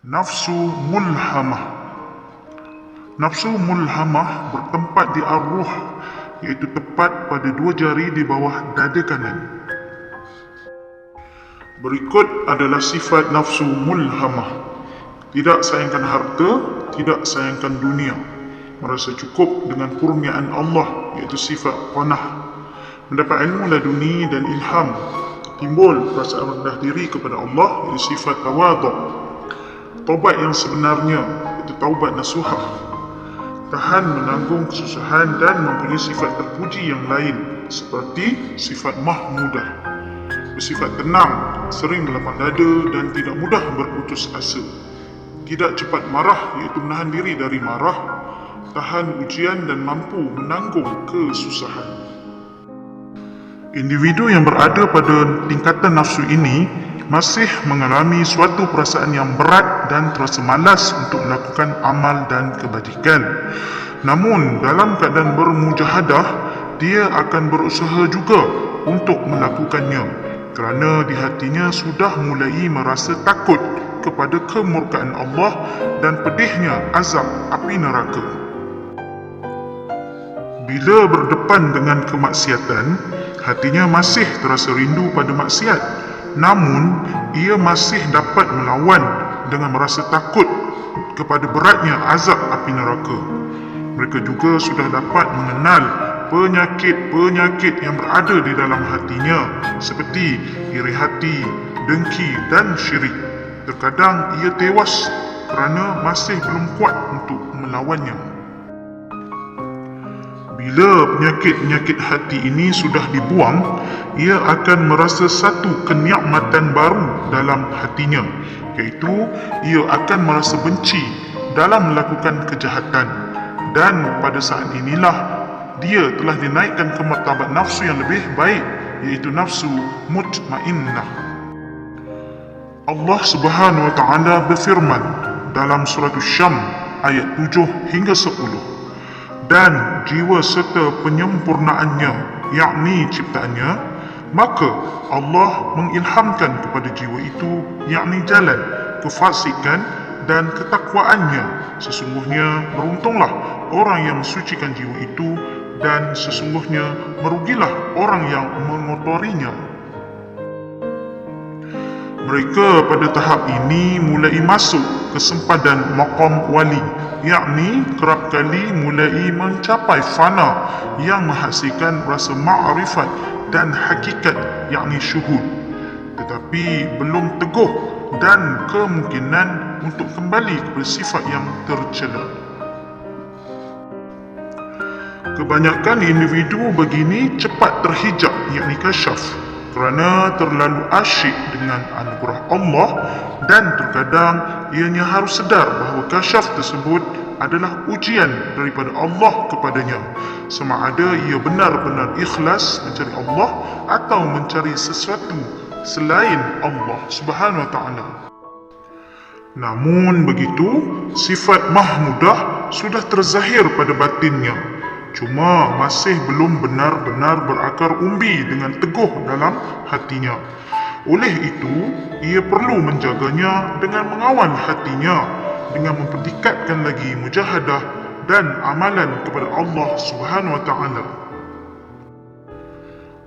Nafsu mulhamah. Nafsu mulhamah bertempat di ar-ruh, iaitu tepat pada 2 jari di bawah dada kanan. Berikut adalah sifat nafsu mulhamah. Tidak sayangkan harta, tidak sayangkan dunia. Merasa cukup dengan kurniaan Allah, iaitu sifat qanah. Mendapat ilmu laduni dan ilham. Timbul perasaan rendah diri kepada Allah, iaitu sifat tawadhu'. Taubat yang sebenarnya, iaitu taubat nasuhah. Tahan menanggung kesusahan dan mempunyai sifat terpuji yang lain, seperti sifat mahmudah. Bersifat tenang, sering melapang dada dan tidak mudah berputus asa. Tidak cepat marah, iaitu menahan diri dari marah. Tahan ujian dan mampu menanggung kesusahan. Individu yang berada pada tingkatan nafsu ini masih mengalami suatu perasaan yang berat dan terasa malas untuk melakukan amal dan kebajikan. Namun, dalam keadaan bermujahadah, dia akan berusaha juga untuk melakukannya kerana di hatinya sudah mulai merasa takut kepada kemurkaan Allah dan pedihnya azab api neraka. Bila berdepan dengan kemaksiatan, hatinya masih terasa rindu pada maksiat. Namun, ia masih dapat melawan dengan merasa takut kepada beratnya azab api neraka. Mereka juga sudah dapat mengenal penyakit-penyakit yang berada di dalam hatinya, seperti iri hati, dengki dan syirik. Terkadang ia tewas kerana masih belum kuat untuk melawannya. Bila penyakit-penyakit hati ini sudah dibuang, ia akan merasa satu kenikmatan baru dalam hatinya, iaitu ia akan merasa benci dalam melakukan kejahatan. Dan pada saat inilah dia telah dinaikkan ke martabat nafsu yang lebih baik, iaitu nafsu mutmainnah. Allah Subhanahu wa taala berfirman dalam surah Asy-Syams ayat 7 hingga 10. Dan jiwa serta penyempurnaannya, yakni ciptaannya, maka Allah mengilhamkan kepada jiwa itu, yakni jalan kefasikan dan ketakwaannya. Sesungguhnya beruntunglah orang yang mensucikan jiwa itu, dan sesungguhnya merugilah orang yang mengotorinya. Mereka pada tahap ini mulai masuk ke sempadan maqam wali, yakni kerap kali mulai mencapai fana yang menghasilkan rasa ma'rifat dan hakikat, yakni syuhud, tetapi belum teguh dan kemungkinan untuk kembali kepada sifat yang tercela. Kebanyakan individu begini cepat terhijab, yakni kasyaf, kerana terlalu asyik dengan anugerah Allah, dan terkadang ianya harus sedar bahawa kasyaf tersebut adalah ujian daripada Allah kepadanya, sama ada ia benar-benar ikhlas mencari Allah atau mencari sesuatu selain Allah Subhanahu wa taala. Namun begitu, sifat mahmudah sudah terzahir pada batinnya, cuma masih belum benar-benar berakar umbi dengan teguh dalam hatinya. Oleh itu, ia perlu menjaganya dengan mengawal hatinya, dengan mempertingkatkan lagi mujahadah dan amalan kepada Allah Subhanahu wa taala.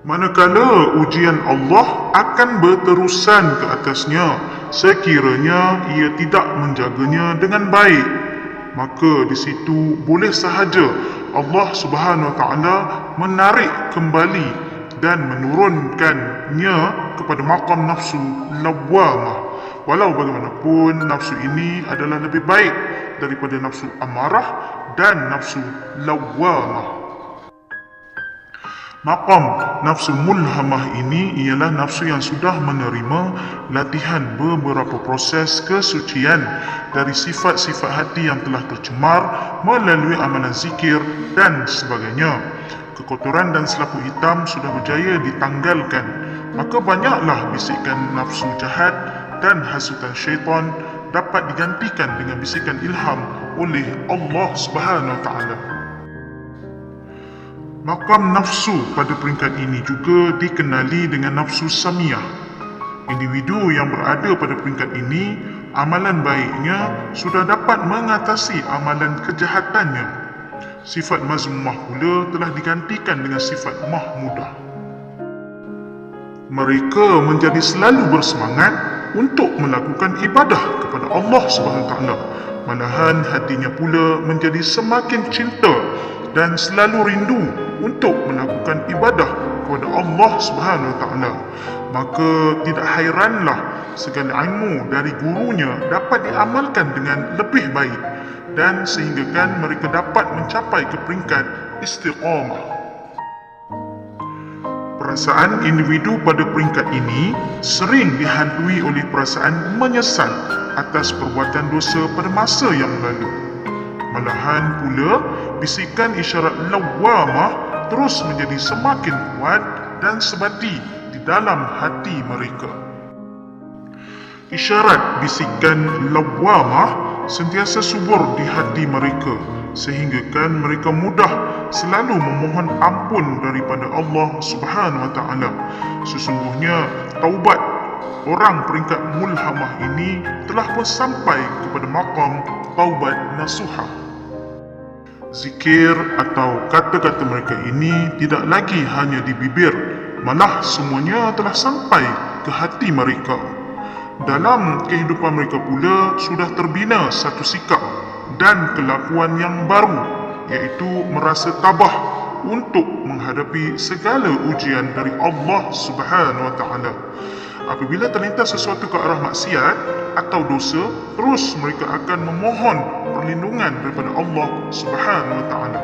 Manakala ujian Allah akan berterusan ke atasnya, sekiranya ia tidak menjaganya dengan baik, maka di situ boleh sahaja Allah Subhanahu wa taala menarik kembali dan menurunkannya kepada maqam nafsu lawwamah. Walau bagaimanapun, nafsu ini adalah lebih baik daripada nafsu amarah dan nafsu lawwamah. Maqam nafsu mulhamah ini ialah nafsu yang sudah menerima latihan beberapa proses kesucian dari sifat-sifat hati yang telah tercemar melalui amalan zikir dan sebagainya. Kekotoran dan selapu hitam sudah berjaya ditanggalkan, maka banyaklah bisikan nafsu jahat dan hasutan syaitan dapat digantikan dengan bisikan ilham oleh Allah Subhanahu wa taala. Maqam nafsu pada peringkat ini juga dikenali dengan nafsu samiyah. Individu yang berada pada peringkat ini amalan baiknya sudah dapat mengatasi amalan kejahatannya. Sifat mazmumah pula telah digantikan dengan sifat mahmudah. Mereka menjadi selalu bersemangat untuk melakukan ibadah kepada Allah SWT. Malahan hatinya pula menjadi semakin cinta dan selalu rindu untuk melakukan ibadah kepada Allah SWT. Maka tidak hairanlah segala ilmu dari gurunya dapat diamalkan dengan lebih baik dan sehinggakan mereka dapat mencapai ke peringkat istiqamah. Perasaan individu pada peringkat ini sering dihantui oleh perasaan menyesal atas perbuatan dosa pada masa yang lalu. Malahan pula, bisikan isyarat lawamah terus menjadi semakin kuat dan sebati di dalam hati mereka. Isyarat bisikan lawamah sentiasa subur di hati mereka, sehinggakan mereka mudah selalu memohon ampun daripada Allah Subhanahu Wa Taala. Sesungguhnya taubat orang peringkat mulhamah ini telah pun sampai kepada maqam taubat nasuha. Zikir atau kata-kata mereka ini tidak lagi hanya di bibir, malah semuanya telah sampai ke hati mereka. Dalam kehidupan mereka pula sudah terbina satu sikap dan kelakuan yang baru, iaitu merasa tabah untuk menghadapi segala ujian dari Allah Subhanahu Wa Taala. Apabila terlintas sesuatu ke arah maksiat atau dosa, terus mereka akan memohon perlindungan daripada Allah Subhanahu Wa Taala.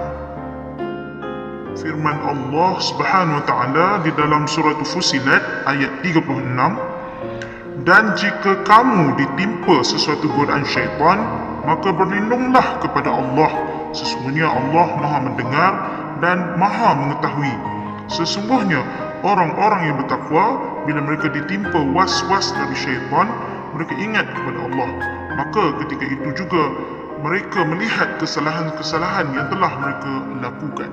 Firman Allah Subhanahu Wa Taala di dalam surah Fussilat ayat 36, dan jika kamu ditimpa sesuatu godaan syaitan, maka berlindunglah kepada Allah. Sesungguhnya Allah Maha mendengar dan Maha mengetahui. Sesungguhnya orang-orang yang bertakwa, bila mereka ditimpa was-was dari syaitan, mereka ingat kepada Allah. Maka ketika itu juga mereka melihat kesalahan-kesalahan yang telah mereka lakukan.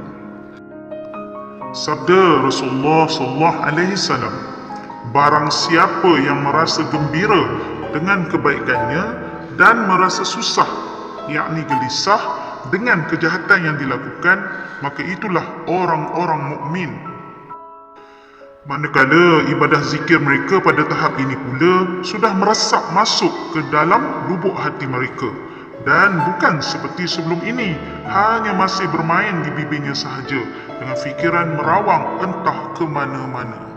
Sabda Rasulullah SAW, barang siapa yang merasa gembira dengan kebaikannya dan merasa susah, yakni gelisah dengan kejahatan yang dilakukan, maka itulah orang-orang mukmin. Manakala ibadah zikir mereka pada tahap ini pula sudah meresap masuk ke dalam lubuk hati mereka, dan bukan seperti sebelum ini hanya masih bermain di bibirnya sahaja dengan fikiran merawang entah ke mana-mana.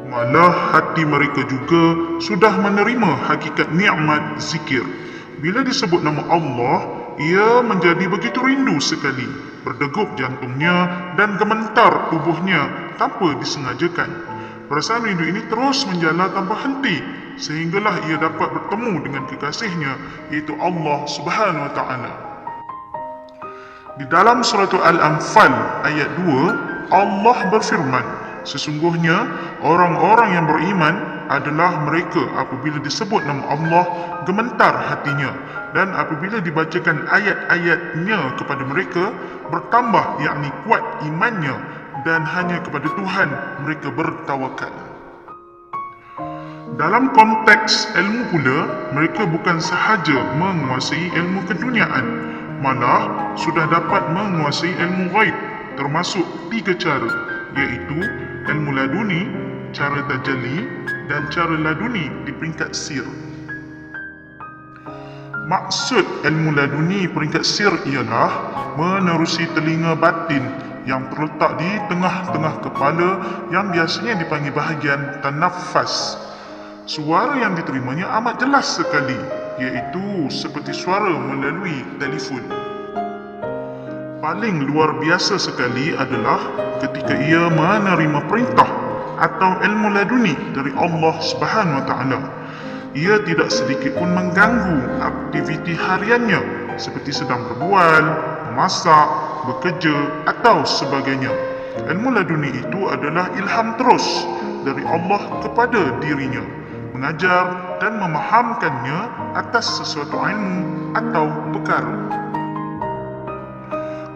Malah hati mereka juga sudah menerima hakikat nikmat zikir. Bila disebut nama Allah, ia menjadi begitu rindu sekali, berdegup jantungnya dan gemetar tubuhnya tanpa disengajakan. Perasaan rindu ini terus menjala tanpa henti, sehinggalah ia dapat bertemu dengan kekasihnya, iaitu Allah Subhanahu Wa Taala. Di dalam surah Al-Anfal ayat 2, Allah berfirman, sesungguhnya orang-orang yang beriman adalah mereka apabila disebut nama Allah gemetar hatinya, dan apabila dibacakan ayat-ayatnya kepada mereka bertambah, yakni kuat imannya, dan hanya kepada Tuhan mereka bertawakal. Dalam konteks ilmu pula, mereka bukan sahaja menguasai ilmu keduniaan, malah sudah dapat menguasai ilmu ghaib, termasuk 3 cara, iaitu ilmu laduni, cara tajalli, dan cara laduni di peringkat sir. Maksud ilmu laduni peringkat sir ialah menerusi telinga batin yang terletak di tengah-tengah kepala yang biasanya dipanggil bahagian tanafas. Suara yang diterimanya amat jelas sekali, iaitu seperti suara melalui telefon. Paling luar biasa sekali adalah ketika ia menerima perintah atau ilmu laduni dari Allah Subhanahu Wa Taala. Ia tidak sedikit pun mengganggu aktiviti hariannya seperti sedang berbual, memasak, bekerja atau sebagainya. Ilmu laduni itu adalah ilham terus dari Allah kepada dirinya, mengajar dan memahamkannya atas sesuatu ilmu atau perkara.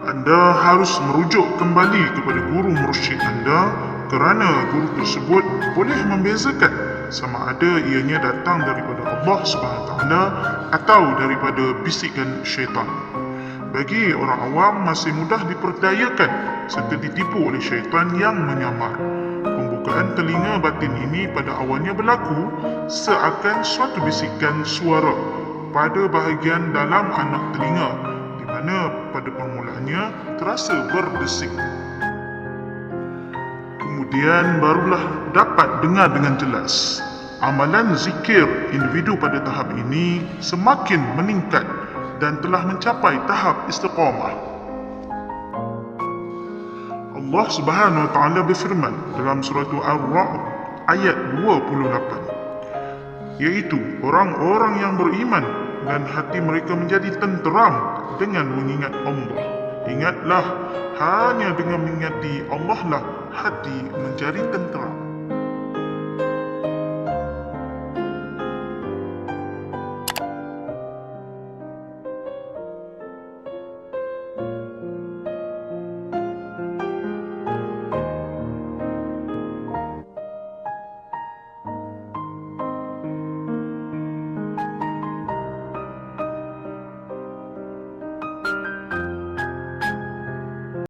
Anda harus merujuk kembali kepada guru mursyid anda, kerana guru tersebut boleh membezakan sama ada ianya datang daripada Allah SWT atau daripada bisikan syaitan. Bagi orang awam masih mudah diperdayakan serta ditipu oleh syaitan yang menyamar. Pembukaan telinga batin ini pada awalnya berlaku seakan suatu bisikan suara pada bahagian dalam anak telinga, di mana pada permulaannya terasa berdesing. Kemudian barulah dapat dengar dengan jelas. Amalan zikir individu pada tahap ini semakin meningkat dan telah mencapai tahap istiqamah. Allah Subhanahu wa taala berfirman dalam surah Ar-Ra'd ayat 28, iaitu orang-orang yang beriman dan hati mereka menjadi tenteram dengan mengingat Allah. Ingatlah, hanya dengan mengingati Allah lah hati menjadi tenteram.